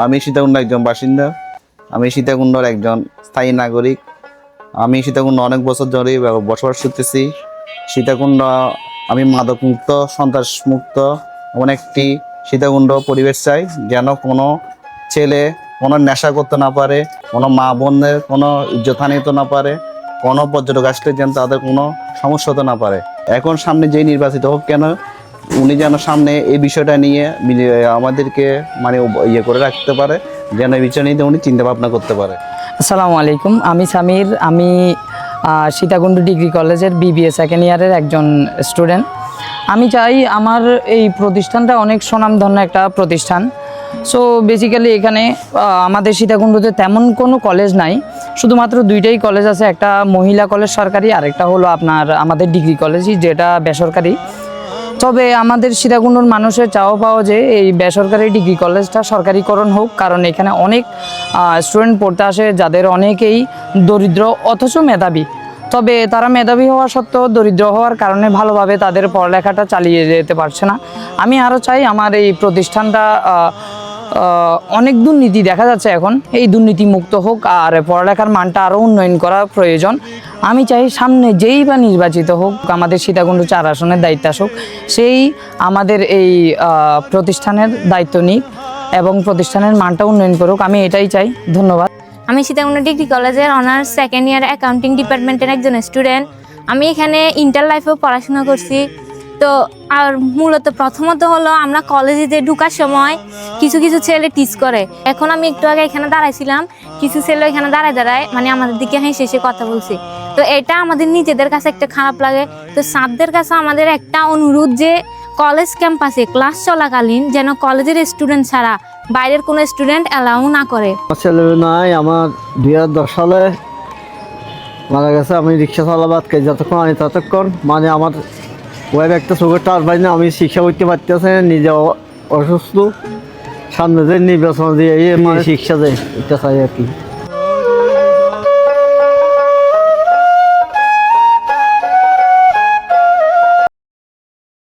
আমি সীতাকুণ্ড একজন বাসিন্দা। আমি সীতাকুণ্ডর একজন স্থায়ী নাগরিক। আমি সীতাকুণ্ড অনেক বছর ধরে বসবাস করতেছি। সীতাকুণ্ড আমি মাদক মুক্ত, সন্ত্রাস মুক্ত এমন একটি সীতাকুণ্ড পরিবেশ চাই, যেন কোনো ছেলে কোনো নেশা করতে না পারে, কোনো মা বোনের কোনো ইজ্জতহানি হতে না পারে, কোনো পর্যটক আসলে যেন তাদের কোনো সমস্যা হতে না পারে। এখন সামনে যেই নির্বাচিত হোক কেন, উনি যেন সামনে এই বিষয়টা নিয়ে আমাদেরকে মানে ইয়ে করে রাখতে পারে, যেন এই বিষয় নিয়ে উনি চিন্তা ভাবনা করতে পারে। আসসালামু আলাইকুম, আমি সামির। আমি সীতাকুণ্ড ডিগ্রি কলেজের বিবিএ সেকেন্ড ইয়ারের একজন স্টুডেন্ট। আমি চাই আমার এই প্রতিষ্ঠানটা অনেক সুনামধন্য একটা প্রতিষ্ঠান। সো বেসিক্যালি এখানে আমাদের সীতাকুণ্ডতে তেমন কোনো কলেজ নাই, শুধুমাত্র দুইটাই কলেজ আছে। একটা মহিলা কলেজ সরকারি, আরেকটা হলো আপনার আমাদের ডিগ্রি কলেজই, যেটা বেসরকারি। তবে আমাদের সীতাকুণ্ডর মানুষের চাওয়া পাওয়া যে এই বেসরকারি ডিগ্রি কলেজটা সরকারিকরণ হোক, কারণ এখানে অনেক স্টুডেন্ট পড়তে আসে যাদের অনেকেই দরিদ্র অথচ মেধাবী। তবে তারা মেধাবী হওয়া সত্ত্বেও দরিদ্র হওয়ার কারণে ভালোভাবে তাদের পড়ালেখাটা চালিয়ে যেতে পারছে না। আমি আরও চাই আমার এই প্রতিষ্ঠানটা, অনেক দুর্নীতি দেখা যাচ্ছে এখন, এই দুর্নীতি মুক্ত হোক আর পড়ালেখার মানটা আরও উন্নয়ন করা প্রয়োজন। আমি চাই সামনে যেই বা নির্বাচিত হোক, আমাদের সীতাকুণ্ড 4 আসনের দায়িত্ব আসুক, সেই আমাদের এই প্রতিষ্ঠানের দায়িত্ব নিক এবং প্রতিষ্ঠানের মানটা উন্নয়ন করুক। আমি এটাই চাই। ধন্যবাদ। আমি সীতাকুণ্ড ডিগ্রি কলেজের অনার্স সেকেন্ড ইয়ার অ্যাকাউন্টিং ডিপার্টমেন্টের একজন স্টুডেন্ট। আমি এখানে ইন্টার লাইফেও পড়াশোনা করছি। তো আর মূলত প্রথমত হলো আমরা কলেজে যে ঢোকার সময় কিছু কিছু ছেলে টিচ করে। এখন আমি একটু আগে এখানে দাঁড়াইছিলাম, কিছু ছেলে এখানে দাঁড়ায় মানে আমাদের দিকে হেসে কথা বলছি। তো এটা আমাদের নিজেদের কাছে একটা খারাপ লাগে। তো স্যারদের কাছে আমাদের একটা অনুরোধ যে কলেজ ক্যাম্পাসে ক্লাস চলাকালীন যেন কলেজের স্টুডেন্ট ছাড়া বাইরের কোনো স্টুডেন্ট অ্যালাউ না করে। ছেলে নাই, আমার 2010 সালে মারা গেছে। আমি রিক্সা চালাবাদকে যতক্ষণ আনি ততক্ষণ মানে আমার ওয়েব একটা চোখের টার পাই না, আমি শিক্ষা করতে পারতেছি, নিজে অসুস্থ। সামনে যে নির্বাচন দিয়ে মানে শিক্ষা দেয়, এটা চাই আর কি।